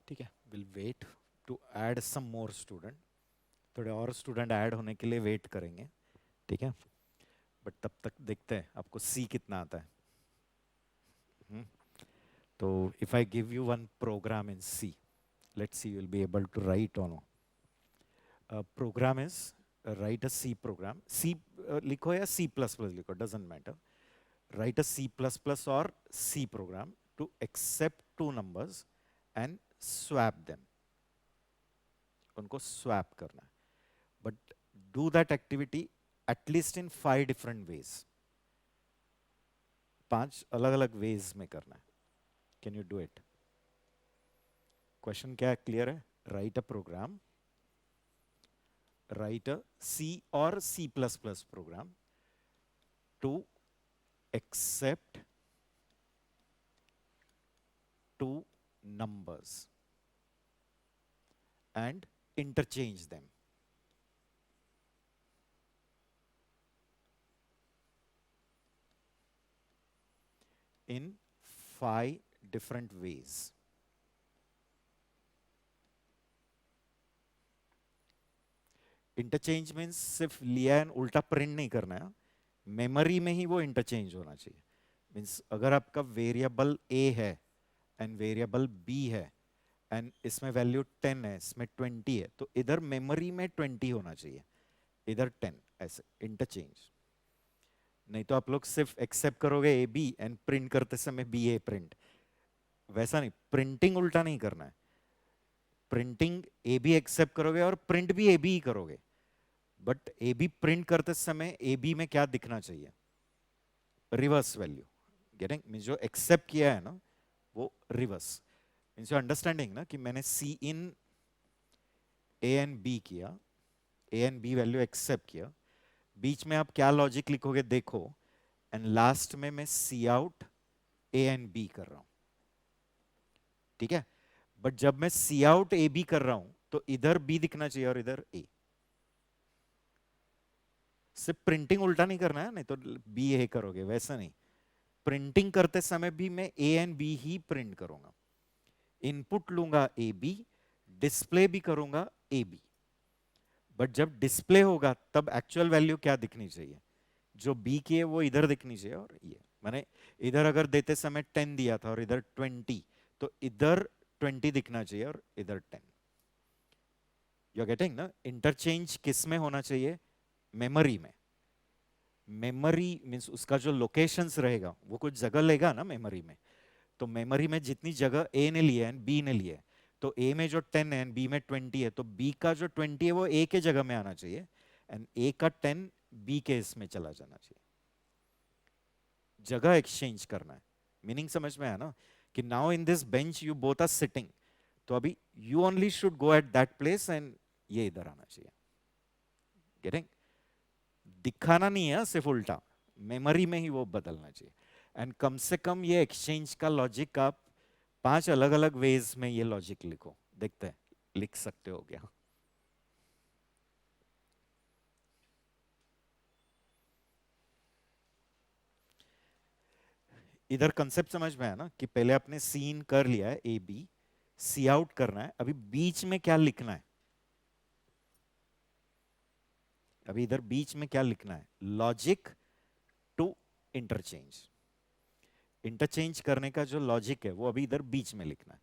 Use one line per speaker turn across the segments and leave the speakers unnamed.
ठीक है, will wait to add some more student, थोड़े और स्टूडेंट ऐड होने के लिए वेट करेंगे, ठीक है। बट तब तक देखते हैं आपको सी कितना आता है। हम्म, तो if I give you one program in C, let's see you'll be able to write or no. Program is write a C program. C लिखो या C++ लिखो, doesn't matter. Write a C++ or C program to accept two numbers and swap them. उनको swap करना है. But do that activity at least in 5 different ways. 5 अलग-अलग ways में करना है. Can you do it? Question क्या है? Clear है? Write a program. Write a C or C++ program to accept two numbers and interchange them. In 5 different ways. Interchange means सिर्फ लिया and उल्टा प्रिंट नहीं करना है, मेमोरी में ही वो इंटरचेंज होना चाहिए. मीन्स अगर आपका वेरिएबल ए है एंड वेरिएबल बी है एंड इसमें वैल्यू 10 है, इसमें 20 है, तो इधर मेमोरी में 20 होना चाहिए, इधर 10, ऐसे इंटरचेंज. नहीं तो आप लोग सिर्फ एक्सेप्ट करोगे ए बी एंड प्रिंट करते समय बी ए प्रिंट, वैसा नहीं. प्रिंटिंग उल्टा नहीं करना है. प्रिंटिंग ए बी एक्सेप्ट करोगे और प्रिंट भी ए बी ही करोगे, बट ए बी प्रिंट करते समय ए बी में क्या दिखना चाहिए? Reverse value. गेटिंग? मीन जो एक्सेप्ट किया है ना वो रिवर्स. मीन्स यू अंडरस्टैंडिंग ना कि मैंने सी इन ए एंड बी किया, A and B value accept किया, बीच में आप क्या लॉजिक लिखोगे देखो, एंड लास्ट में मैं सी आउट ए एंड बी कर रहा हूं, ठीक है. बट जब मैं सी आउट ए बी कर रहा हूं तो इधर बी दिखना चाहिए और इधर ए. सिर्फ प्रिंटिंग उल्टा नहीं करना है, नहीं तो बी ए करोगे, वैसा नहीं. प्रिंटिंग करते समय भी मैं ए एंड बी ही प्रिंट करूंगा. इनपुट लूंगा ए बी, डिस्प्ले भी करूंगा ए बी. बट जब डिस्प्ले होगा तब एक्चुअल वैल्यू क्या दिखनी चाहिए? जो बी की है वो इधर दिखनी चाहिए, और ये मैंने इधर अगर देते समय 10 दिया था और इधर 20, तो इधर 20 दिखना चाहिए और इधर 10. यू आर गेटिंग ना? इंटरचेंज किस में होना चाहिए? मेमोरी में. मेमोरी मीन्स उसका जो लोकेशंस रहेगा वो कुछ जगह लेगा ना मेमोरी में. तो मेमोरी में जितनी जगह ए ने लिया है बी ने लिया है, तो ए में जो 10 है बी में 20 है, तो बी का जो 20 है वो ए के जगह में आना चाहिए एंड ए का 10 बी के इसमें चला जाना चाहिए. जगह एक्सचेंज करना है. मीनिंग समझ में आया ना कि now in this bench you both are sitting, तो अभी you only should go at that place and ये इधर आना चाहिए. गेटिंग? दिखाना नहीं है सिर्फ उल्टा, मेमोरी में ही वो बदलना चाहिए. एंड कम से कम ये एक्सचेंज का लॉजिक आप 5 अलग अलग वेज में ये लॉजिक लिखो, देखते हैं लिख सकते हो क्या. इधर कंसेप्ट समझ में आया ना कि पहले आपने सीन कर लिया है ए बी, सी आउट करना है, अभी बीच में क्या लिखना है? अभी इधर बीच में क्या लिखना है? Logic to interchange. इंटरचेंज करने का जो लॉजिक है वो अभी इधर बीच में लिखना है.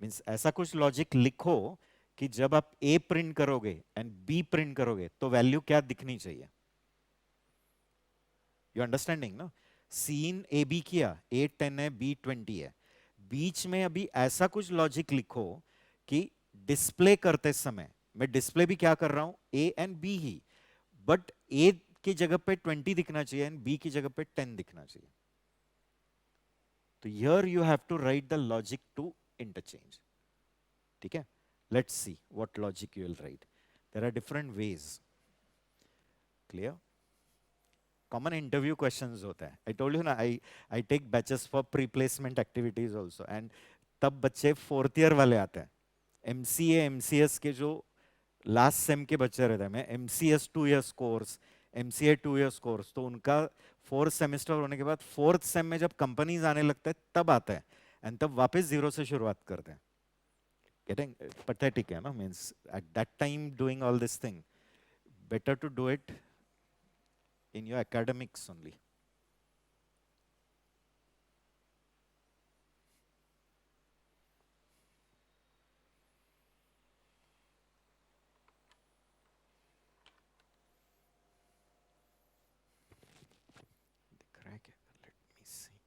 मीन्स ऐसा कुछ लॉजिक लिखो कि जब आप ए प्रिंट करोगे एंड बी प्रिंट करोगे तो वैल्यू क्या दिखनी चाहिए. यू अंडरस्टैंडिंग ना? सीन ए बी किया, ए 10 है बी 20 है, बीच में अभी ऐसा कुछ लॉजिक लिखो कि डिस्प्ले करते समय मैं डिस्प्ले भी क्या कर रहा हूं? ए एंड बी ही, बट ए की जगह पे 20 दिखना चाहिए एंड बी की जगह पे 10 दिखना चाहिए. तो here you have to write the logic to interchange. ठीक है? Let's see what logic you will write. There are different ways. Clear? Common interview questions होता है. आई टोल्ड यू ना, I take batches for pre placement activities also, and तब बच्चे 4th year वाले आते हैं. एमसीए एमसीएस के जो लास्ट सेम के बच्चे रहते हैं, मैं MCS 2 years course, MCA 2 years course, तो उनका 4th सेमेस्टर होने के बाद 4th सेम में जब कंपनीज आने लगता है तब आता है, एंड तब वापस जीरो से शुरुआत करते हैं. getting pathetic है ना, means at that time doing all this thing, better to do it in your academics only. दिख रहा है क्या? Let me see.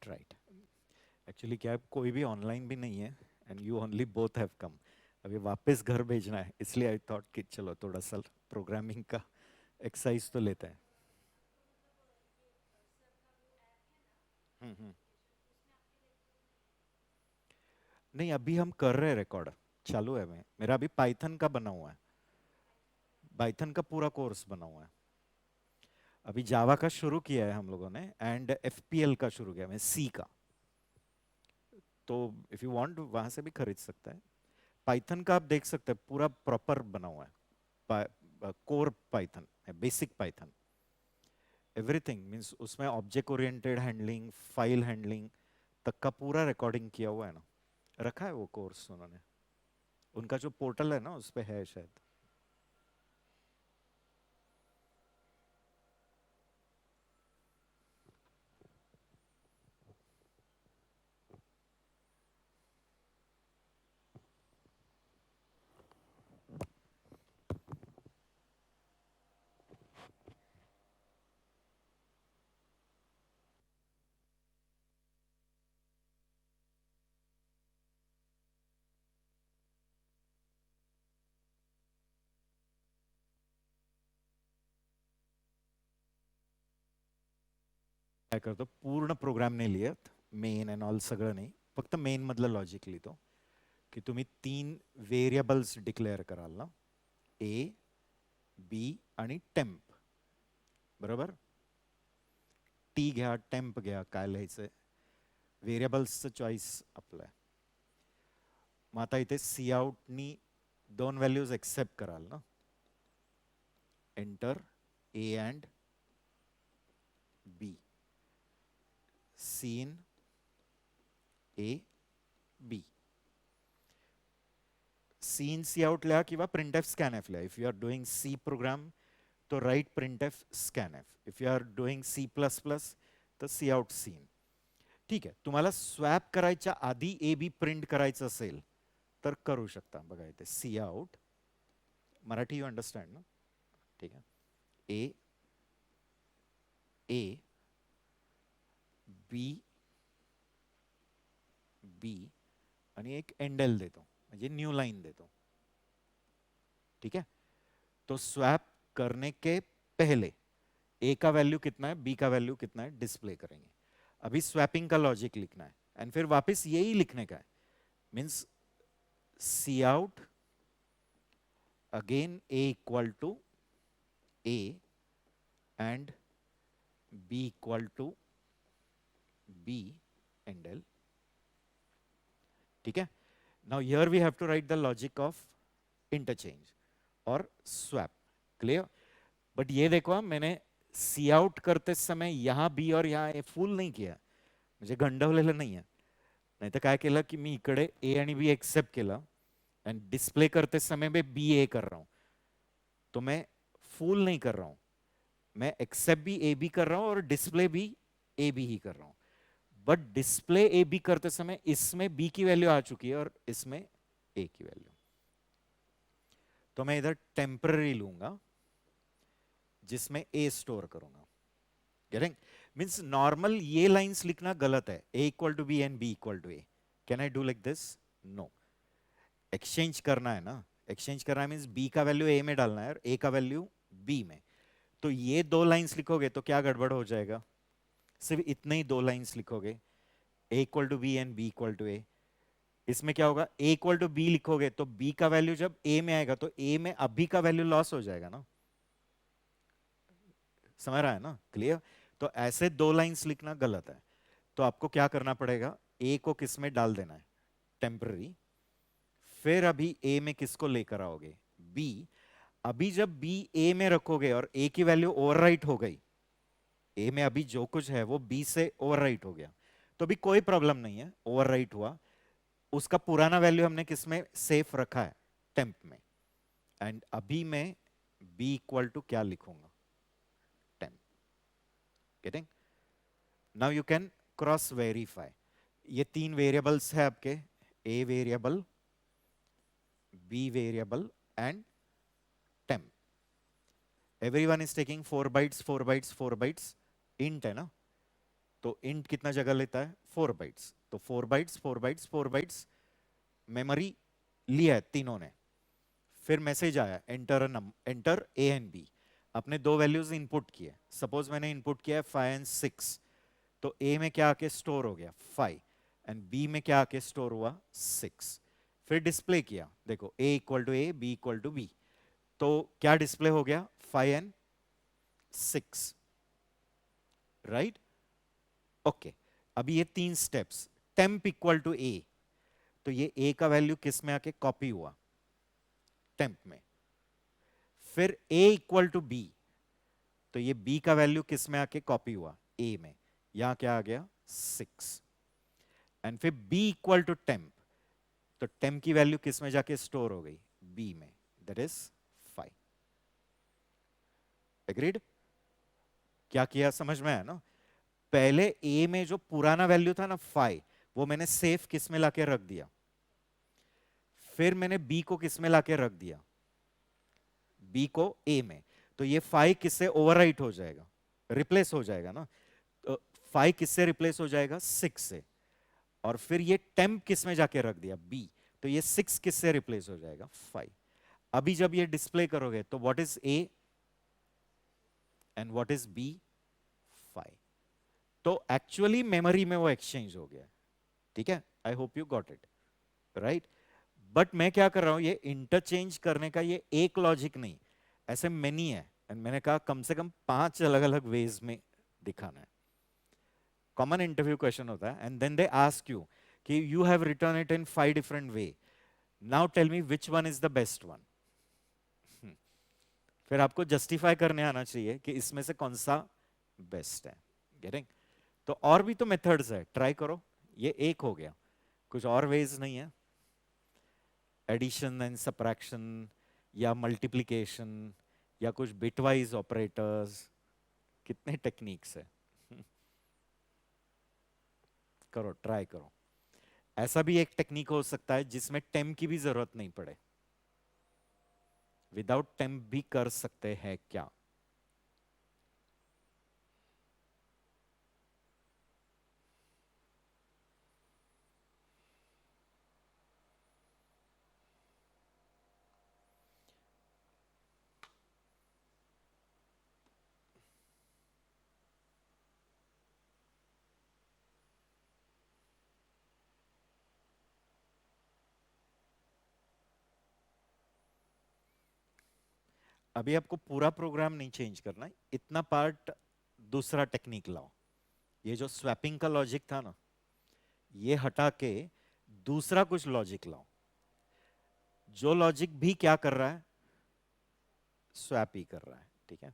Right. Actually क्या है, कोई भी ऑनलाइन भी नहीं है, and you only both have come. अभी वापस घर भेजना है, इसलिए आई थॉट कि चलो थोड़ा सा प्रोग्रामिंग का एक्सरसाइज तो लेते हैं. हम्म. नहीं, अभी हम कर रहे हैं, रिकॉर्ड चालू है. मेरा अभी पाइथन का बना हुआ है, पाइथन का पूरा कोर्स बना हुआ है. अभी जावा का शुरू किया है हम लोगों ने, एंड एफपीएल का शुरू किया है, सी का. तो इफ यू वांट वहां से भी खरीद सकते हैं. पाइथन का आप देख सकते हैं, पूरा प्रॉपर बना हुआ है. कोर पाइथन है, बेसिक पाइथन. एवरीथिंग मीन्स उसमें object oriented handling, file handling तक का पूरा रिकॉर्डिंग किया हुआ है ना. रखा है वो कोर्स उन्होंने, उनका जो पोर्टल है ना उस पे है शायद. काय करतो, पूर्ण प्रोग्राम नाही लिहत, मेन अँड ऑल सगळं नाही, फक्त मेन मधलं लॉजिक लिहितो. की तुम्ही 3 व्हेरिएबल्स डिक्लेअर कराल ना, ए, बी आणि टेम्प. बरोबर. टी घ्या, टेम्प घ्या, काय लिहायचंय, व्हेरिएबल्सचं चॉईस आपलं आहे. मग आता इथे सी आउटनी 2 व्हॅल्यूज एक्सेप्ट कराल ना, enter A and B, cin A B. Cin C आउट लिहा किंवा प्रिंट एफ स्कॅन एफ लिहा. If you are doing C program तो write printf scanf. If you are doing C plus plus तर सी out सी इन. ठीक आहे. तुम्हाला swap करायच्या आधी ए बी प्रिंट करायचं असेल तर करू शकता. बघा इथे सी आउट, मराठी यू अंडरस्टँड ना. ठीक आहे. ए, ए, बी, बी आणि एक एंडल देतो, म्हणजे न्यू लाइन देतो. ठीक है. तो स्वैप करने के पहले ए का वैल्यू कितना है, बी का वैल्यू कितना है, डिस्प्ले करेंगे. अभी स्वैपिंग का लॉजिक लिखना है, एंड फिर वापस यही लिखने का है. Means cout again A equal to A and B equal to B endl. ठीक है. Now here we have to write the logic of interchange और स्वैप. क्लियर. बट ये देखो, मैंने सी आउट करते समय यहां बी और यहां ए फुल नहीं किया, म्हणजे गंडवलेलं नाही आहे. नाही तर काय केलं की मी इकडे ए आणि बी एक्सेप्ट केलं, एंड डिस्प्ले करते समय मैं बी ए कर रहा हूं. तो मैं फुल नहीं कर रहा हूं, मैं एक्सेप्ट भी ए बी कर रहा हूं और डिस्प्ले भी ए बी ही कर रहा हूं. बट डिस्प्ले ए बी करते समय इसमें बी की वैल्यू आ चुकी है और इसमें ए की वैल्यू. तो मैं इधर टेम्पररी लूंगा जिसमें ए स्टोर करूंगा. गेटिंग. मीन्स नॉर्मल ये लाइंस लिखना गलत है, A equal to B and B equal to A. Can I do like this? No. Exchange करना है ना, एक्सचेंज करना मीन्स बी का वैल्यू ए में डालना है और ए का वैल्यू बी में। तो ये दो लाइंस लिखोगे तो क्या गड़बड़ हो जाएगा, सिर्फ इतने ही दो लाइंस लिखोगे, A equal to B and B equal to A. इसमें क्या होगा, ए इक्वल टू बी लिखोगे तो बी का वैल्यू जब ए में आएगा तो ए में अभी का वैल्यू लॉस हो जाएगा ना, समझ रहा है ना, क्लियर। तो ऐसे दो लाइंस लिखना गलत है। तो आपको क्या करना पड़ेगा, ए को किस में डाल देना है, टेम्पररी। फिर अभी ए में किसको लेकर आओगे, बी। अभी जब बी ए में रखोगे और ए की वैल्यू ओवरराइट हो गई, ए में अभी जो कुछ है वो बी से ओवरराइट हो गया, तो अभी कोई प्रॉब्लम नहीं है, ओवरराइट हुआ, उसका पुराना वैल्यू हमने किस में सेफ रखा है, टेम्प में। एंड अभी मैं बी इक्वल टू क्या लिखूंगा, temp. Getting. Now you can cross verify. ये तीन वेरिएबल्स है आपके, A variable, B variable and temp. Everyone is taking 4 bytes 4 bytes 4 bytes, int है ना, तो इंट कितना जगह लेता है, 4 बाइट्स। तो 4 बाइट्स 4 बाइट्स 4 बाइट्स मेमोरी लिया है तीनों ने। फिर मैसेज आया enter enter A and B. अपने दो वैल्यूज इनपुट किए, सपोज मैंने इनपुट किया है 5 एंड 6, तो ए में क्या आके स्टोर हो गया 5 एंड बी में क्या आके स्टोर हुआ 6। फिर डिस्प्ले किया, देखो A equal to A B equal to B, तो क्या डिस्प्ले हो गया 5 एंड 6, राइट। ओके, अभी ये तीन स्टेप्स, टेम्प इक्वल टू ए, तो ये ए का वैल्यू किस में आके कॉपी हुआ, टेम्प में। फिर ए इक्वल टू बी, तो ये बी का वैल्यू किस में आके कॉपी हुआ, ए में, यहां क्या आ गया 6। एंड फिर बी इक्वल टू टेम्प, तो टेम्प की वैल्यू किस में जाके स्टोर हो गई, बी में, दैट इज 5। एग्रीड। क्या किया समझ में आया ना, पहले ए में जो पुराना वैल्यू था ना 5, वो मैंने सेफ किस में लाके रख दिया, फिर मैंने बी को किस में लाके रख दिया, बी को ए में, तो ये 5 किससे ओवरराइट हो जाएगा, रिप्लेस हो जाएगा ना, तो 5 किससे रिप्लेस हो जाएगा 6 से। और फिर ये टेम्प किस में जाके रख दिया, बी, तो ये 6 किससे रिप्लेस हो जाएगा 5। अभी जब ये डिस्प्ले करोगे तो what is A and what is B, 5। तो एक्चुअली मेमोरी में वो एक्सचेंज हो गया, ठीक है, I hope you got it, right. But मैं क्या कर रहा हूं, ये इंटरचेंज करने का ये एक लॉजिक नहीं, ऐसे मेनी है, एंड मैंने कहा कम से कम 5 अलग अलग वेज में दिखाना है। कॉमन इंटरव्यू क्वेश्चन होता है and then they ask you कि you have return it in 5 different way, now tell me which one is the best one. फिर आपको जस्टिफाई करने आना चाहिए कि इसमें से कौन सा बेस्ट है, गेटिंग। तो और भी तो मेथड्स है, ट्राई करो, ये एक हो गया, कुछ और वेज नहीं है, एडिशन एंड सब्ट्रैक्शन या मल्टीप्लिकेशन या कुछ बिटवाइज ऑपरेटर्स, कितने टेक्निक्स है। करो, ट्राई करो। ऐसा भी एक टेक्निक हो सकता है जिसमें टेम्प की भी जरूरत नहीं पड़े, विदाउट टेम्प भी कर सकते हैं क्या। अभी आपको पूरा प्रोग्राम नहीं चेंज करना है, इतना पार्ट दूसरा टेक्निक लाओ। ये जो स्वैपिंग का लॉजिक था ना, ये हटा के दूसरा कुछ लॉजिक लाओ, जो लॉजिक भी क्या कर रहा है, स्वैप ही कर रहा है, ठीक है।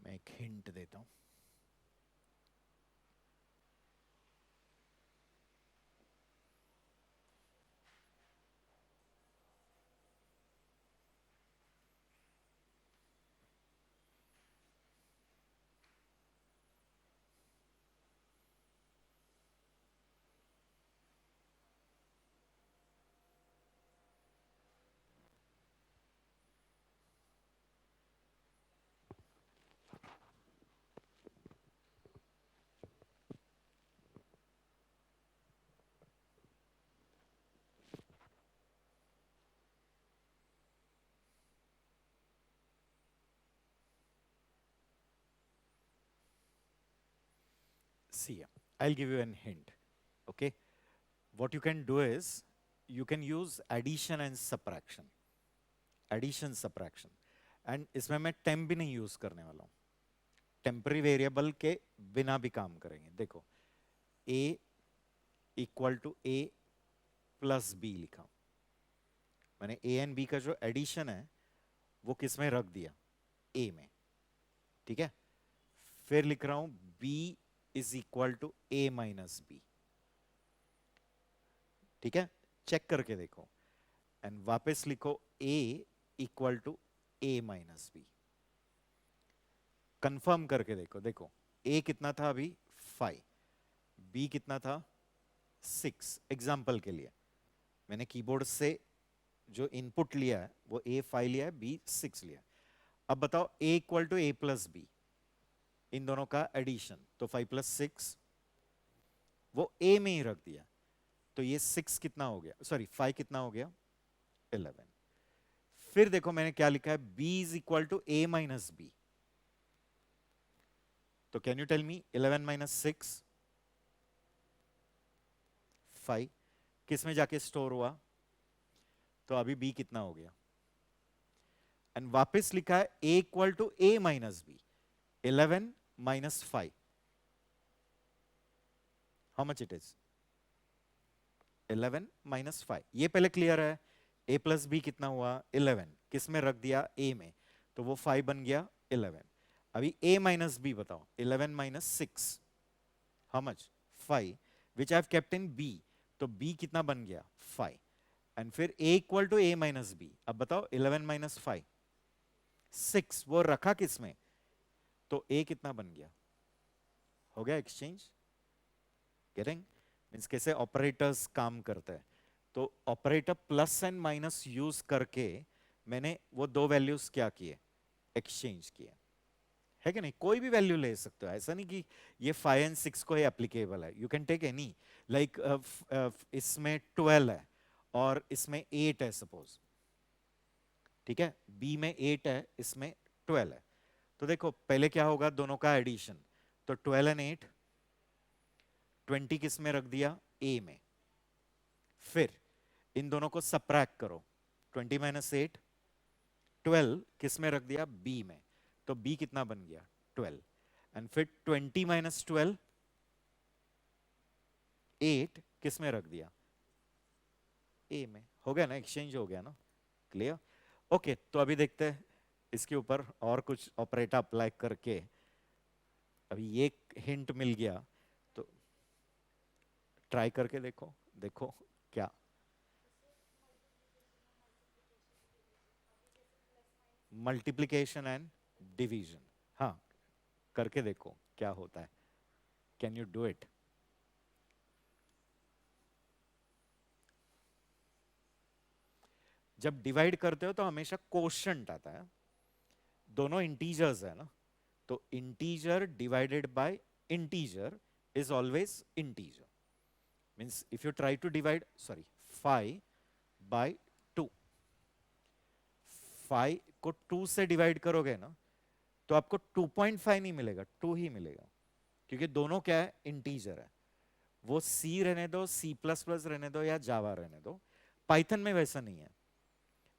मैं एक हिंट देता हूं. See, I'll give you an hint. Okay, what you can do is you can use addition and subtraction. Addition subtraction. And इसमें मैं टेम्प भी नहीं यूज करने वाला हूं. टेम्पररी वेरिएबल के बिना भी काम करेंगे. देखो, a equal to a plus b लिखा. मैंने a एंड b का जो एडिशन है वो किस में रख दिया? a में. ठीक है. फिर लिख रहा हूं b is equal to a minus b. ठीक है, चेक करके देखो. एंड वापस लिखो a equal to a minus b. Confirm करके देखो. देखो, a कितना था अभी? 5. b कितना था? 6. एग्जाम्पल के लिए मैंने कीबोर्ड से जो इनपुट लिया है वो a 5 लिया है, b 6 लिया है. अब बताओ a equal to a plus b, इन दोनों का एडिशन. तो 5 प्लस 6 वो a में ही रख दिया. तो ये 6 कितना हो गया? सॉरी, 5 कितना हो गया? 11. फिर देखो मैंने क्या लिखा है? b is equal to a minus b. तो can you tell me 11 minus 6? 5. किस में जाके स्टोर हुआ? तो अभी b कितना हो गया? एंड वापस लिखा है a equal to a minus b. 11 minus 5, how much it is? 11 minus 5. ये पहले क्लियर है. a प्लस b कितना हुआ? 11. किस में रख दिया? a में. तो वो 5 बन गया 11. अभी a माइनस b बताओ. 11 minus 6, how much? 5, which I have kept in b. तो b कितना बन गया? 5. एंड फिर a equal to a minus b. अब बताओ 11 माइनस 5, 6. वो रखा किस में? तो a कितना बन गया? हो गया एक्सचेंज. गेटिंग? मींस कैसे ऑपरेटर्स काम करते हैं. तो operator plus and minus use करके मैंने वो दो वैल्यूज क्या किए? एक्सचेंज किए. है कि नहीं? कोई भी वैल्यू ले सकते हो. ऐसा नहीं कि ये 5 एंड 6 को ही एप्लीकेबल है. You can take any. Like इसमें 12 है और इसमें 8 है सपोज. ठीक है, b में 8 है, इसमें 12 है. तो देखो पहले क्या होगा? दोनों का एडिशन. तो 12 एंड 8, 20 किस में रख दिया? a में. फिर इन दोनों को सब्ट्रैक्ट करो. 20 माइनस 8, 12 किस में रख दिया? b में. तो b कितना बन गया? 12. एंड फिर 20 माइनस 12, 8 किस में रख दिया? a में. हो गया ना? एक्सचेंज हो गया ना? क्लियर? ओके, तो अभी देखते हैं इसके ऊपर और कुछ ऑपरेटर अप्लाई करके. अभी ये हिंट मिल गया तो ट्राई करके देखो. देखो क्या मल्टीप्लिकेशन एंड डिवीजन. हाँ, करके देखो क्या होता है. Can you do it? जब डिवाइड करते हो तो हमेशा कोशंट आता है. दोनों इंटीजर्स है ना. तो integer divided by integer is always integer. Means if you try to divide, sorry, 5 by 2, 5 को 2 से डिवाइड करोगे ना तो आपको 2.5 नहीं मिलेगा, 2 ही मिलेगा. क्योंकि दोनों क्या है? इंटीजर है. वो सी रहने दो, सी प्लस प्लस रहने दो या जावा रहने दो. पाइथन में वैसा नहीं है.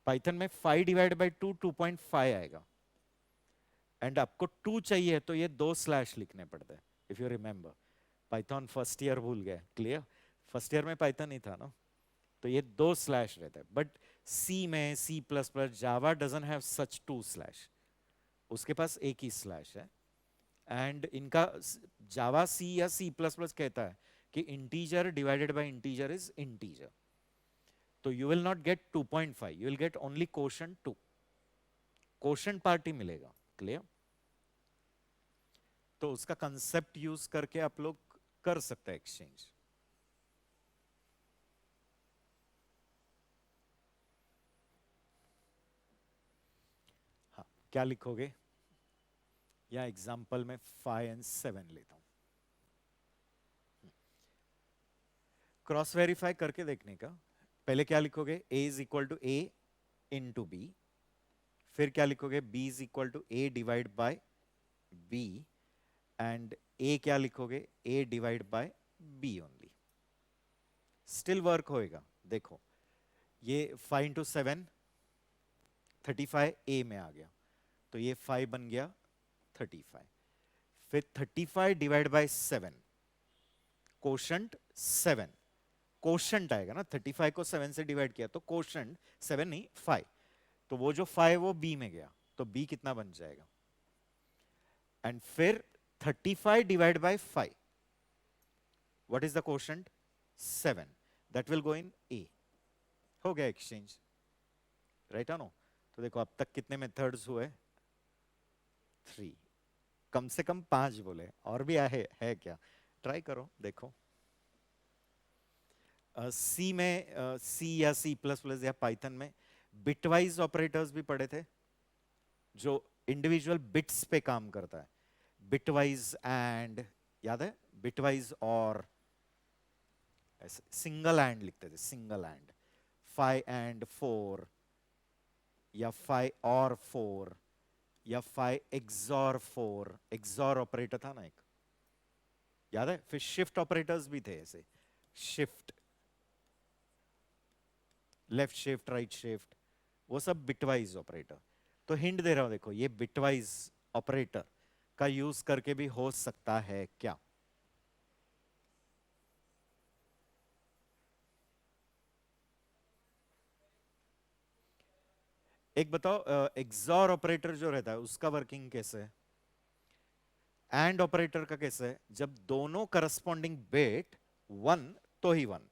पाइथन में 5 डिवाइड बाई 2 2.5 आएगा. एंड आपको 2 चाहिए तो ये 2 स्लैश लिखने पड़ते हैं. If you remember, Python first year भूल गए? क्लियर? फर्स्ट ईयर में पाइथन नहीं था ना. तो ये 2 स्लैश रहता है. बट सी में, C plus plus, Java doesn't have such 2 slash. उसके पास एक ही स्लैश है, एंड इनका जावा सी या सी प्लस प्लस कहता है कि integer divided by integer is integer, तो you will not get 2.5, you will get only quotient 2, quotient part ही मिलेगा। क्लियर? तो उसका कंसेप्ट यूज करके आप लोग कर सकते हैं एक्सचेंज। हाँ, क्या लिखोगे? या एग्जाम्पल में 5 और 7 लेता हूं, क्रॉस वेरीफाई करके देखने का। पहले क्या लिखोगे? a is equal to A into B, फिर क्या लिखोगे? b is equal to A divide by b, and a क्या लिखोगे? a divide by b only. Still work होएगा। देखो ये 5 इंटू 7 35 a में आ गया, तो ये 5 बन गया 35, फिर 35 डिवाइड बाय 7, कोशंट 7, कोशंट आएगा ना, 35 को 7 से डिवाइड किया तो कोशंट 7 नहीं 5, तो वो जो 5 वो b में गया, तो b कितना बन जाएगा? एंड फिर 35 divide by 5, what is the quotient? 7, that will go in a। हो गया एक्सचेंज, राइट नो? तो देखो अब तक कितने मेथड्स हुए? 3, कम से कम 5 बोले, और भी है क्या? ट्राई करो देखो। सी में सी या सी प्लस प्लस या पाइथन में बिटवाइज ऑपरेटर्स भी पढ़े थे, जो इंडिविजुअल बिट्स पे काम करता है। बिटवाइज एंड, याद है? बिटवाइज और सिंगल एंड लिखते थे, सिंगल एंड, 5 एंड 4, या 5 और 4, या 5 एक्सॉर 4, एक्सॉर ऑपरेटर था ना एक, याद है? फिर शिफ्ट ऑपरेटर्स भी थे ऐसे, shift, left shift, right shift, वो सब बिटवाइज ऑपरेटर। तो हिंट दे रहा हूं, देखो ये बिटवाइज ऑपरेटर का यूज करके भी हो सकता है क्या? एक बताओ, एक्सॉर ऑपरेटर जो रहता है उसका वर्किंग कैसे है? एंड ऑपरेटर का कैसे है? जब दोनों करस्पॉन्डिंग बिट 1 तो ही 1,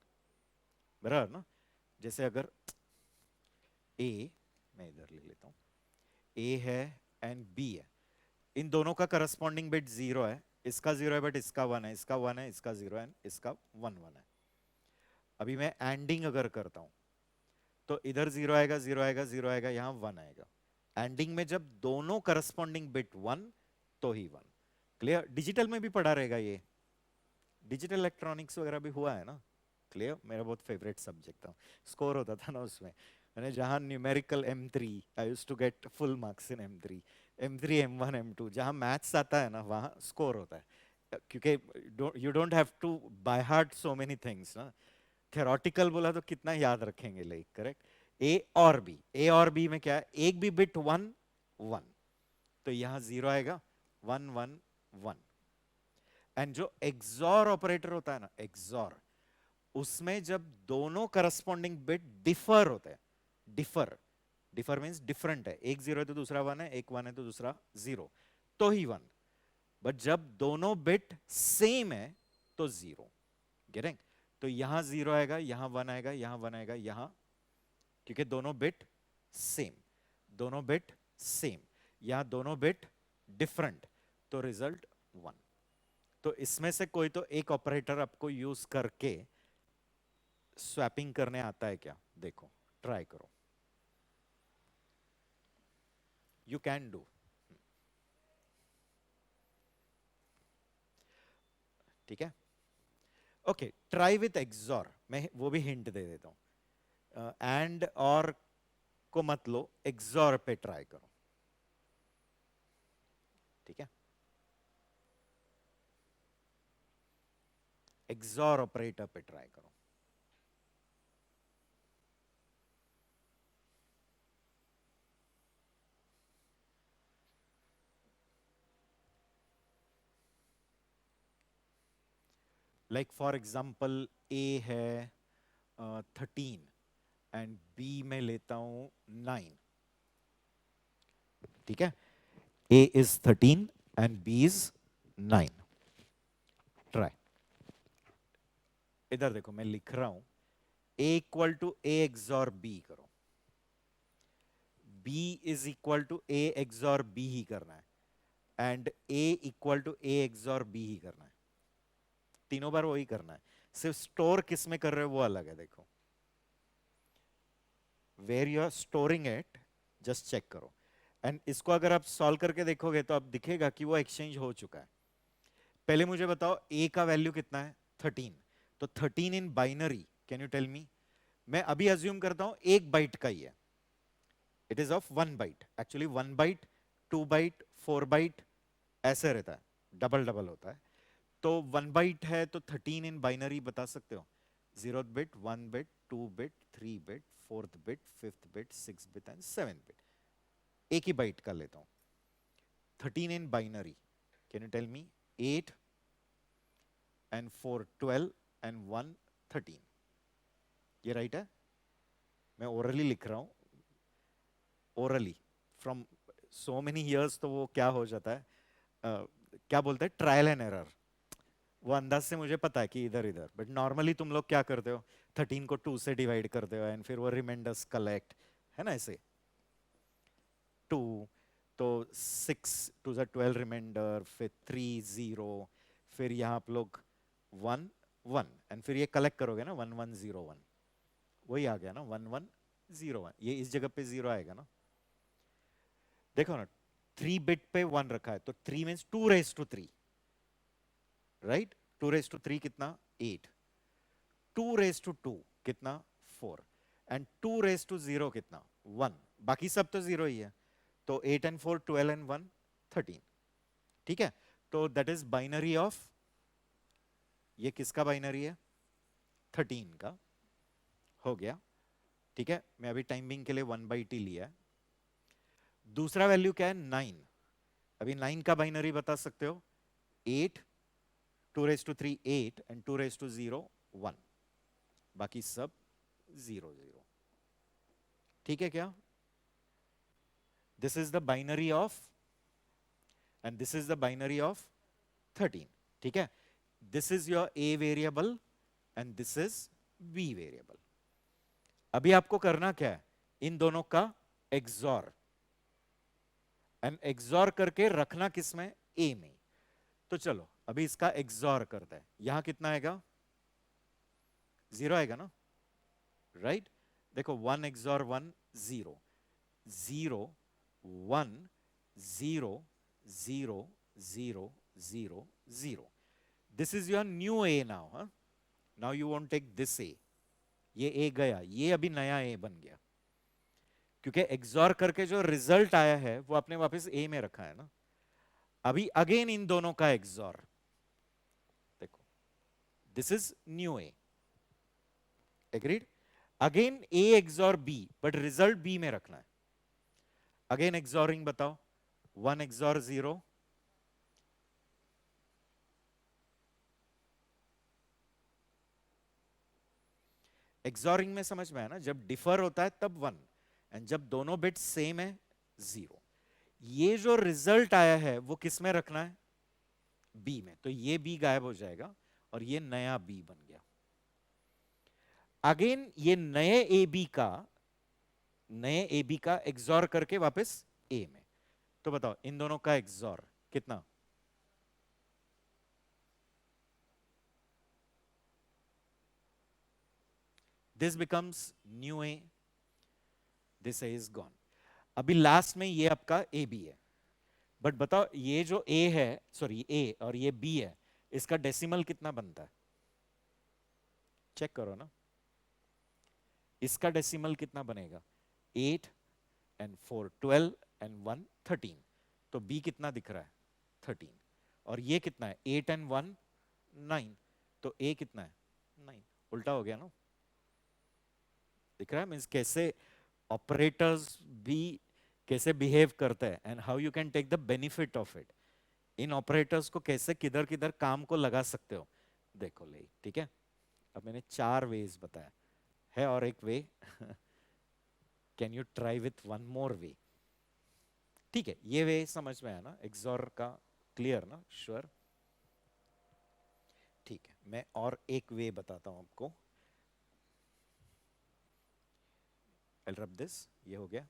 बराबर ना? जैसे अगर ए, मैं इधर ले लेता हूं, ए है एंड बी है, इन दोनों का करस्पॉन्डिंग बिट 0 है, इसका 0 है बट इसका 1 है, इसका 1 है, इसका 0 है, इसका 1 1 है। अभी मैं एंडिंग अगर करता हूं तो इधर 0 आएगा, 0 आएगा, 0 आएगा, यहां 1 आएगा। एंडिंग में जब दोनों करस्पॉन्डिंग बिट 1 तो ही 1। क्लियर? डिजिटल में भी पढ़ा रहेगा ये, डिजिटल इलेक्ट्रॉनिक्स वगैरह भी हुआ है ना। क्लियर? मेरा बहुत फेवरेट सब्जेक्ट था, स्कोर होता था ना उसमें। मैंने जहां numerical M3, I used to get full marks in M3, M3 M1 M2, जहां मैथ्स आता है ना वहां स्कोर होता है, क्योंकि you don't have to by heart so many things ना। थ्योरेटिकल बोला तो कितना याद रखेंगे, लाइक करेक्ट। ए और बी, ए और बी में क्या है? एक भी बिट 1 1, तो यहां 0 आएगा, 1 1 1। एंड जो एक्सॉर ऑपरेटर होता है ना, एक्सॉर, उसमें जब दोनों करस्पॉन्डिंग बिट डिफर होते हैं, डिफर, डिफर मींस डिफरेंट है, एक 0 है तो दूसरा 1 है, एक 1 है तो दूसरा 0, तो ही 1। बट जब दोनों बिट सेम है तो 0। गेटिंग? तो यहां 0 आएगा, यहां 1 आएगा, यहां 1 आएगा, यहां, क्योंकि दोनों बिट सेम, दोनों बिट सेम, यहां दोनों बिट डिफरेंट, तो रिजल्ट 1। तो इसमें से कोई तो एक ऑपरेटर आपको यूज करके स्वैपिंग करने आता है क्या? देखो, ट्राई करो, यू कैन डू। ठीक है, ओके, ट्राई विथ एक्सॉर, मैं वो भी हिंट दे देता हूं। एंड और को मत लो, एक्सॉर पे ट्राई करो। ठीक है, एक्सॉर ऑपरेटर पे ट्राई करो। लाइक फॉर एग्जाम्पल ए है 13 एंड बी में लेता हूं 9। ठीक है, A is 13 and B is 9. Try. इधर देखो मैं लिख रहा हूं A equal to A XOR B करो. B is equal to A XOR B ही करना है and A equal to A XOR B ही करना है. तीनों बार वही करना है. सिर्फ स्टोर किस में कर रहे हो वो अलग है. देखो where you are storing it just check करो. एंड इसको अगर आप सॉल्व करके देखोगे तो आप दिखेगा कि वो एक्सचेंज हो चुका है. पहले मुझे बताओ A का वैल्यू कितना है 13. तो 13 in binary can you tell me. मैं अभी अज्यूम करता हूं एक बाइट का ही है. It is of 1 byte. Actually 1 byte 2 byte 4 byte ऐसे रहता है. डबल डबल होता है. तो 1 बाइट है तो 13 इन बाइनरी बता सकते हो. 0th bit 1 bit 2 bit 3 bit 4th bit 5th bit 6th bit and 7th bit. एक ही बाइट का लेता हूं. 13 in binary can you tell me. 8 and 4 12 and 1 13. ये राइट है. मैं ओरली लिख रहा हूं. Orally from so many years तो वो क्या हो जाता है क्या बोलते हैं ट्रायल एंड एरर. वो अंदाज से मुझे पता है कि इधर इधर. बट नॉर्मली तुम लोग क्या करते हो 13 को 2 से डिवाइड करते हो एंड फिर वो रिमाइंडर्स कलेक्ट है ना ऐसे. 2 तो 6 2 ज़ा 12 रिमाइंडर फिर 3 0 फिर यहाँ आप लोग 1 1 एंड फिर ये कलेक्ट करोगे ना 1 1 0 1. वही आ गया ना 1 1 0 1. ये इस जगह पे 0 आएगा ना. देखो ना 3 बिट पे 1 रखा है तो 3 means 2 raise to 3 right. 2 raise to 3 कितना 8. 2 रेज टू 2 कितना 4 एंड 2 रेज टू 0 कितना 1. बाकी सब तो 0 ही है. तो 8 एंड 4 12 एंड 1 13. ठीक है. तो दैट इज बाइनरी ऑफ. ये किसका बाइनरी है 13 का. हो गया. ठीक है. मैं अभी टाइम बिंग के लिए 1/t लिया है. दूसरा वैल्यू क्या है 9. अभी 9 का बाइनरी बता सकते हो 8 2 raise to 3 8 and 2 raise to 0 1. बाकी सब 0 0. ठीक है क्या. This is the binary of and this is the binary of 13. ठीक है. This is your A variable and this is B variable. अभी आपको करना क्या है इन दोनों का एक्सॉर एंड एक्सॉर करके रखना किसमें A में. तो चलो अभी इसका एक्सॉर करते हैं. यहां कितना आएगा 0 आएगा ना राइट. देखो 1 XOR 1 0 0 1 0 0 0 0 0. This is your new A now. Now you want take this A. ये A गया. ये अभी नया A बन गया क्योंकि एक्सॉर करके जो रिजल्ट आया है वो आपने वापस A में रखा है ना. अभी अगेन इन दोनों का एक्सॉर. देखो this is new A. Agreed. Again A XOR B but result B में रखना है. अगेन एक्सॉरिंग बताओ 1 एक्सॉर 0 एक्सॉरिंग में समझ में आया ना. जब डिफर होता है तब 1 एंड जब दोनों बिट सेम है 0. ये जो रिजल्ट आया है वो किस में रखना है B में. तो ये B गायब हो जाएगा और ये नया B बन गया. अगेन ये नए ए बी का एक्सॉर करके वापस A में. तो बताओ इन दोनों का एक्सॉर कितना this becomes new A. this A is gone. अभी लास्ट में ये आपका A B है. बट बताओ ये जो A है सॉरी A और ये B है इसका डेसिमल कितना बनता है चेक करो ना. इसका डेसिमल कितना बनेगा 8 एंड 4 12 एंड 1 13. तो B कितना दिख रहा है 13 और ये कितना है 8 एंड 1 9. तो A कितना है 9. उल्टा हो गया ना. दिख रहा है मीन्स कैसे ऑपरेटर्स भी कैसे बिहेव करते हैं and how you can take the benefit of it. इन ऑपरेटर्स को कैसे किधर किधर काम को लगा सकते हो. देखो ले. ठीक है. अब मैंने 4 वेज बताया है और एक वे कैन यू ट्राई विथ 1 मोर वे. ठीक है, ये वे समझ में आया ना एक्सॉर का? क्लियर ना? श्योर? ठीक है, मैं और एक वे बताता हूं आपको। I'll rub this, ये हो गया।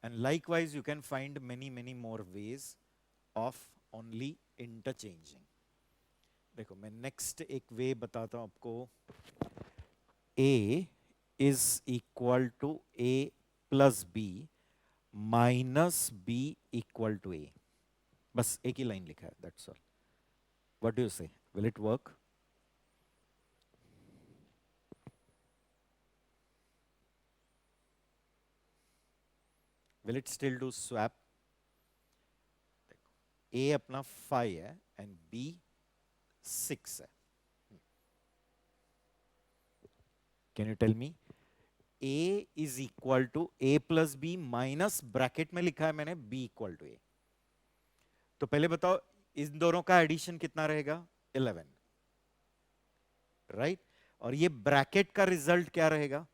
And likewise you can find many more ways of only interchanging। देखो मैं नेक्स्ट एक वे बताता हूं आपको। A is equal to A plus B minus B equal to A। बस एक ही लाइन लिखा है, that's all. What do you say, will it work? Will it still do swap? A अपना 5 है एंड B 6 है। Can you tell me? A is equal to A plus B minus, bracket में लिखा है मैंने B equal to A। तो पहले बताओ इन दोनों का एडिशन कितना रहेगा? 11, राइट? और ये ब्रैकेट का रिजल्ट क्या रहेगा?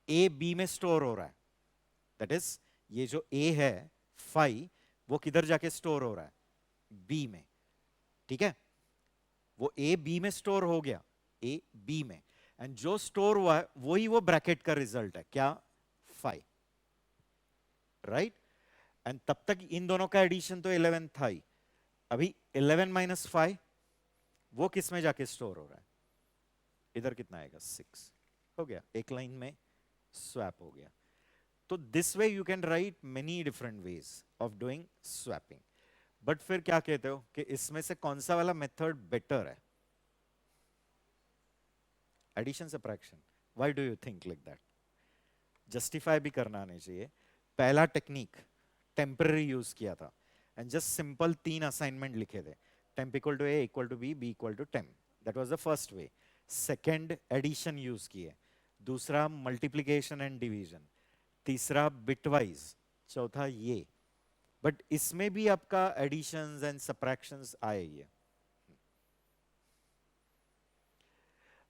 A B में स्टोर हो रहा है, दैट इज ये जो A है 5 वो किधर जाके स्टोर हो रहा है? B में, ठीक है? वो A B में स्टोर हो गया, A B में, एंड जो स्टोर हुआ है वही वो ब्रैकेट का रिजल्ट है, क्या? 5, राइट? एंड तब तक इन दोनों का एडिशन तो 11 था ही। अभी 11 माइनस 5 वो किस में जाके स्टोर हो रहा है? इधर कितना आएगा? 6। हो गया, एक लाइन में स्वैप हो गया। तो this way you can write many different ways of doing swapping. But फिर क्या कहते हो कि इसमें से कौन सा वाला मेथड बेटर है? Addition subtraction. Why do you think like that? Justify भी करना आने चाहिए। पहला टेक्निक टेम्पररी यूज किया था एंड जस्ट सिंपल 3 असाइनमेंट लिखे थे, temp equal to A equal to B, B equal to temp. That was the first way. Second addition use किए, दूसरा मल्टीप्लिकेशन एंड डिवीजन, तीसरा बिटवाइज, चौथा ये। बट इसमें भी आपका एडिशंस एंड सब्ट्रैक्शंस आए ही है।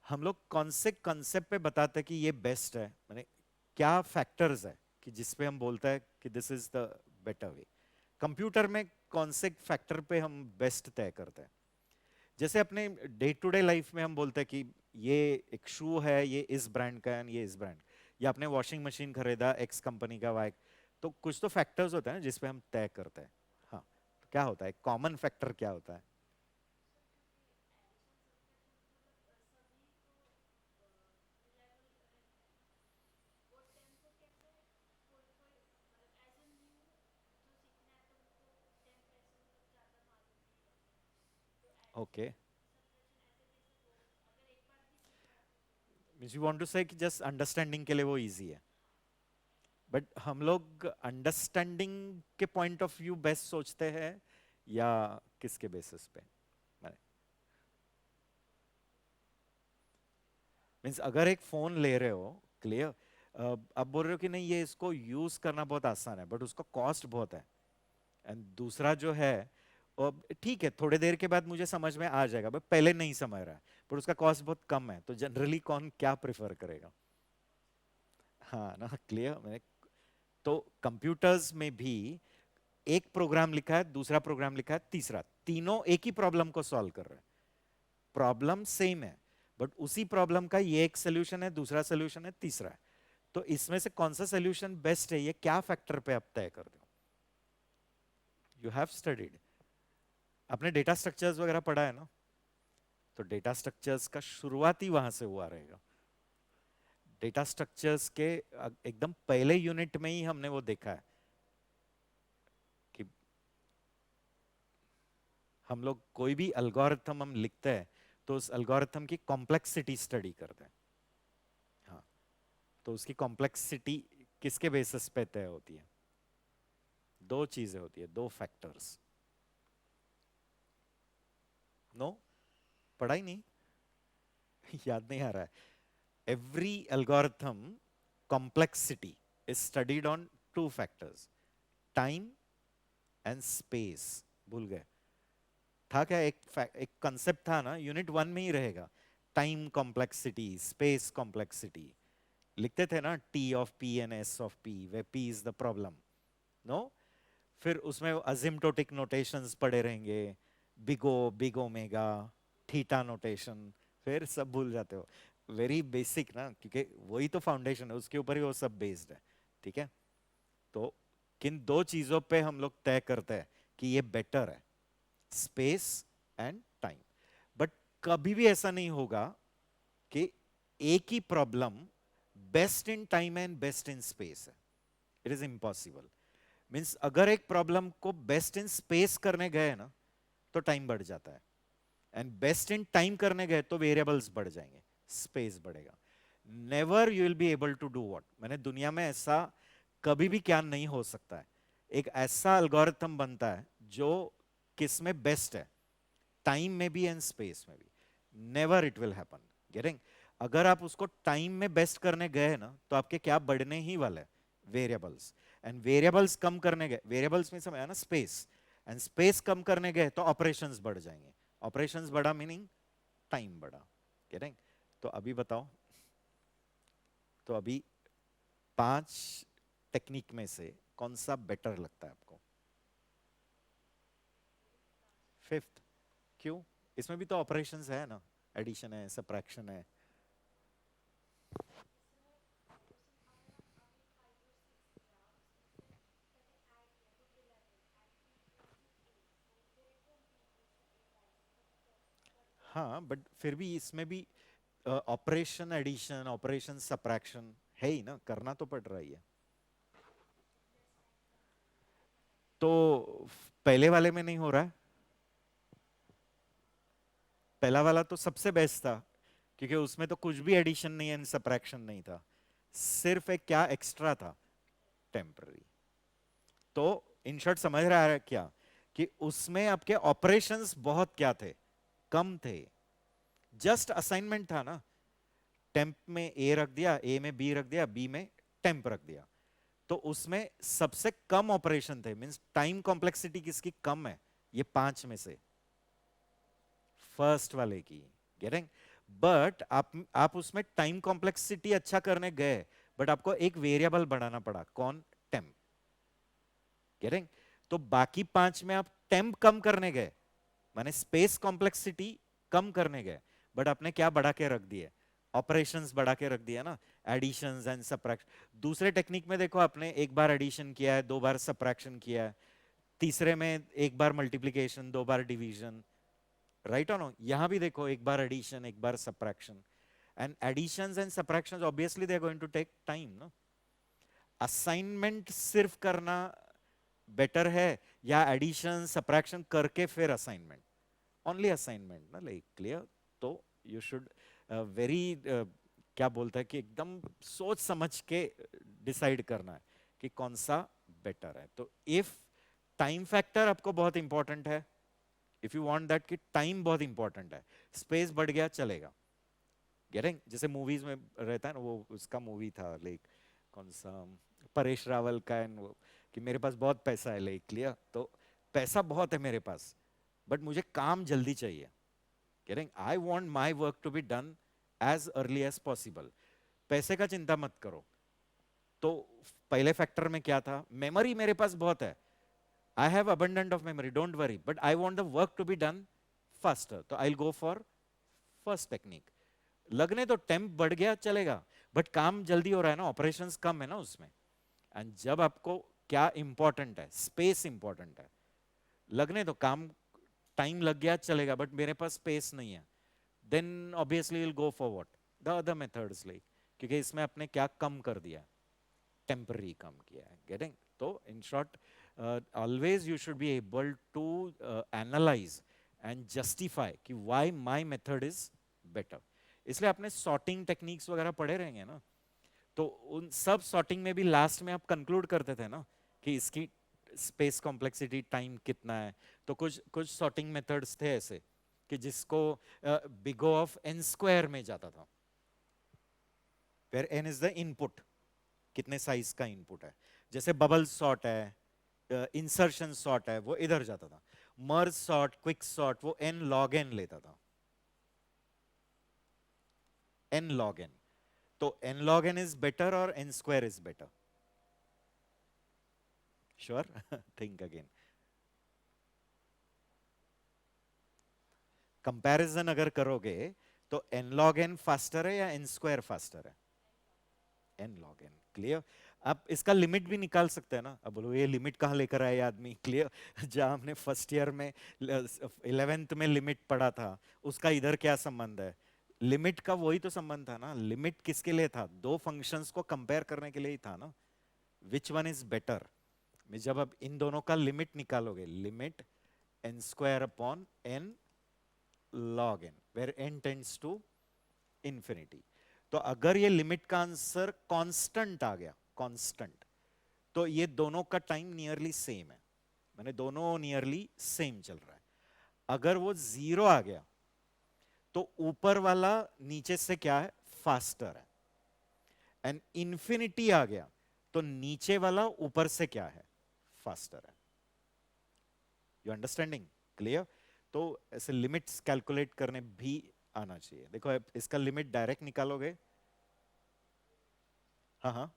हम लोग कौन से कंसेप्ट पे बताते हैं कि ये बेस्ट है, माने क्या फैक्टर्स है कि जिसपे हम बोलते हैं कि this is the better way? Computer में कौन से फैक्टर पे हम बेस्ट तय करते हैं? जैसे अपने डे टू डे लाइफ में हम बोलते हैं कि ये एक शू है, ये इस ब्रांड का है, ये इस ब्रांड, या आपने वॉशिंग मशीन खरीदा एक्स कंपनी का, वाई। तो कुछ तो फैक्टर्स होते हैं ना जिसपे हम तय करते हैं। हाँ, तो क्या होता है कॉमन फैक्टर, क्या होता है? Okay, means you want to say कि जस्ट अंडरस्टैंडिंग के लिए वो इजी है। बट हम लोग अंडरस्टैंडिंग के पॉइंट ऑफ व्यू बेस्ट सोचते हैं या किसके बेसिस पे? मीन्स अगर एक फोन ले रहे हो, क्लियर, अब बोल रहे हो कि नहीं ये इसको यूज करना बहुत आसान है बट उसका कॉस्ट बहुत है, एंड दूसरा जो है और ठीक है थोड़े देर के बाद मुझे समझ में आ जाएगा बट पहले नहीं समझ रहा है, पर उसका कॉस्ट बहुत कम है, तो जनरली कौन क्या प्रेफर करेगा? हाँ ना, क्लियर। मैंने तो कंप्यूटर्स में भी एक प्रोग्राम लिखा है, दूसरा प्रोग्राम लिखा है, तीसरा, तीनों एक ही प्रॉब्लम को सॉल्व कर रहे हैं। प्रॉब्लम सेम है बट उसी प्रॉब्लम का ये एक सोल्यूशन है, दूसरा सोल्यूशन है, तीसरा है। तो इसमें से कौन सा सोल्यूशन बेस्ट है, ये क्या फैक्टर पे आप तय कर दो? यू हैव स्टडीड, आपने डेटा स्ट्रक्चर्स वगैरह पढ़ा है ना? तो डेटा स्ट्रक्चर्स का शुरुआती वहां से हुआ रहेगा। डेटा स्ट्रक्चर्स के एकदम पहले यूनिट में ही हमने वो देखा है कि हम लोग कोई भी एल्गोरिथम हम लिखते हैं तो उस एल्गोरिथम की कॉम्प्लेक्सिटी स्टडी करते हैं। हाँ, तो उसकी कॉम्प्लेक्सिटी किसके बेसिस पे तय होती है? दो चीजें होती है, दो फैक्टर्स। नो, पढ़ा ही नहीं? याद नहीं आ रहा है? Every algorithm complexity is studied on two factors, time and space। भूल गए? था क्या, एक कंसेप्ट था ना, यूनिट वन में ही रहेगा, टाइम कॉम्प्लेक्सिटी, स्पेस कॉम्प्लेक्सिटी, लिखते थे ना, T of P and S of P, way P is the problem, no. फिर उसमें असिम्प्टोटिक नोटेशंस पड़े रहेंगे, big O, big omega, theta notation, फिर सब भूल जाते हो। वेरी बेसिक ना, क्योंकि वही तो फाउंडेशन है, उसके ऊपर ही वो सब बेस्ड है, ठीक है। तो किन दो चीजों पे हम लोग तय करते हैं कि ये बेटर है, स्पेस एंड टाइम। बट कभी भी ऐसा नहीं होगा कि एक ही problem best in time and best in space है, इट इज इम्पॉसिबल। मीन्स अगर एक प्रॉब्लम को बेस्ट इन स्पेस करने गए ना, तो टाइम बढ़ जाता है, एंड बेस्ट इन टाइम करने गए तो वेरिएबल्स बढ़ जाएंगे, स्पेस बढ़ेगा। Never you will be able to do what, मैंने दुनिया में ऐसा कभी भी क्या नहीं हो सकता है, एक ऐसा एल्गोरिथम बनता है जो किस में बेस्ट है, टाइम में भी एंड स्पेस में भी। Never it will happen, getting. अगर आप उसको टाइम में बेस्ट करने गए ना, तो आपके क्या बढ़ने ही वाले, वेरिएबल्स। एंड वेरिएबल्स कम करने गए, वेरिएबल्स में समझ आया ना, स्पेस, एंड स्पेस कम करने गए तो ऑपरेशंस बढ़ जाएंगे, ऑपरेशंस बढ़ा मीनिंग टाइम बढ़ा, गेटिंग। तो अभी बताओ, तो अभी 5 टेक्निक में से कौन सा बेटर लगता है आपको? फिफ्थ, क्यों? इसमें भी तो ऑपरेशंस है ना, एडिशन है, सब्ट्रैक्शन है। हाँ, बट फिर भी इसमें भी ऑपरेशन एडिशन, ऑपरेशन सब्ट्रैक्शन है ही ना, करना तो पड़ रहा ही है। तो पहले वाले में नहीं हो रहा है? पहला वाला तो सबसे बेस्ट था, क्योंकि उसमें तो कुछ भी एडिशन नहीं एंड सब्ट्रैक्शन नहीं था, सिर्फ एक क्या एक्स्ट्रा था, टेम्पररी। तो इन शॉर्ट समझ रहा है क्या, कि उसमें आपके ऑपरेशंस बहुत क्या थे, कम थे, जस्ट असाइनमेंट था ना, टेम्प में ए रख दिया, ए में बी रख दिया, बी में टेम्प रख दिया, तो उसमें सबसे कम ऑपरेशन थे, मींस टाइम कॉम्प्लेक्सिटी किसकी कम है, ये 5 में से फर्स्ट वाले की, गेटिंग। बट आप उसमें टाइम कॉम्प्लेक्सिटी अच्छा करने गए, बट आपको एक वेरिएबल बढ़ाना पड़ा, कौन, टेम्प, गेटिंग। तो बाकी 5 में आप टेम्प कम करने गए, माने स्पेस कॉम्प्लेक्सिटी कम करने गए, बट आपने क्या बढ़ा के रख दिए, ऑपरेशंस बढ़ा के रख दिया ना, एडिशंस एंड सब्ट्रैक्शन। दूसरे टेक्निक में देखो, आपने एक बार एडिशन किया है, 2 बार सब्ट्रैक्शन किया है, तीसरे में एक बार मल्टीप्लिकेशन, 2 बार डिवीजन, राइट और नो। यहां भी देखो, एक बार एडिशन, एक बार subtraction, and additions and subtractions obviously they are going to take time, no. Assignment सिर्फ करना बेटर है, या एडिशन सब्ट्रैक्शन करके फिर असाइनमेंट? ओनली असाइनमेंट ना, लाइक क्लियर। तो यू शुड वेरी क्या बोलता है कि एकदम सोच समझ के डिसाइड करना है कि कौन सा बेटर है। तो इफ टाइम फैक्टर आपको बहुत इंपॉर्टेंट है, इफ यू वांट दैट कि टाइम बहुत इंपॉर्टेंट है, स्पेस बढ़ गया चलेगा, गेटिंग। जैसे मूवीज में रहता है ना, वो उसका मूवी था लाइक, कौन सा, परेश रावल का, एंड वो कि मेरे पास बहुत पैसा है, लाइक क्लियर, तो पैसा बहुत है मेरे पास, बट मुझे काम जल्दी चाहिए, getting. I want my work to be done as early as possible. पैसे का चिंता मत करो। तो पहले फैक्टर में क्या था, मेमोरी मेरे पास बहुत है, I have abundant of memory, don't worry, but I want the work to be done faster, तो I will go for first technique. लगने तो टेम्प बढ़ गया चलेगा, बट काम जल्दी हो रहा है ना, ऑपरेशंस कम है ना उसमें। एंड जब आपको क्या इंपॉर्टेंट है, स्पेस इंपॉर्टेंट है, लगने तो काम, टाइम लग गया चलेगा, बट मेरे पास स्पेस नहीं है, then obviously will go for what, the other methods, like, क्योंकि इसमें आपने क्या कम कर दिया, टेम्पररी कम किया है, गेटिंग। तो in short, always you should be able to analyse and justify कि why my method is better. इसलिए आपने सॉर्टिंग टेक्निक्स वगैरह पढ़े रहेंगे ना, तो उन सब सॉर्टिंग में भी लास्ट में आप कंक्लूड करते थे ना कि इसकी स्पेस कॉम्प्लेक्सिटी टाइम कितना है। तो कुछ कुछ सॉर्टिंग मेथड्स थे ऐसे कि जिसको big O of n square में जाता था, where n is the input, कितने साइज का इनपुट है। जैसे बबल सॉर्ट है, इंसर्शन सॉर्ट है, वो इधर जाता था। मर्ज सॉर्ट, क्विक सॉर्ट, वो n log n लेता था, n log n। तो n log n is better और n square is better? Sure? Think again. Comparison अगर करोगे तो n log n फास्टर है या n स्क्वायर फास्टर है? n log n। क्लियर? आप इसका लिमिट भी निकाल सकते हैं ना। अब बोलो ये लिमिट कहाँ लेकर आए आदमी? क्लियर? जहां हमने फर्स्ट ईयर में 11th में लिमिट पढ़ा था, उसका इधर क्या संबंध है? लिमिट का वही तो संबंध था ना। लिमिट किसके लिए था? दो फंक्शंस को कंपेयर करने के लिए ही था ना। Which one is better? जब आप इन दोनों का लिमिट निकालोगे, limit n square upon n log n, where n tends to infinity. तो अगर ये लिमिट का आंसर कांस्टेंट आ गया, कांस्टेंट, तो ये दोनों का टाइम नियरली सेम है, माने दोनों नियरली सेम चल रहा है। अगर वो जीरो आ गया तो ऊपर वाला नीचे से क्या है? फास्टर है। एंड इंफिनिटी आ गया तो नीचे वाला ऊपर से क्या है? फास्टर है। You understanding? क्लियर? तो ऐसे लिमिट्स कैलकुलेट करने भी आना चाहिए। देखो इसका लिमिट डायरेक्ट निकालोगे। हाँ हाँ,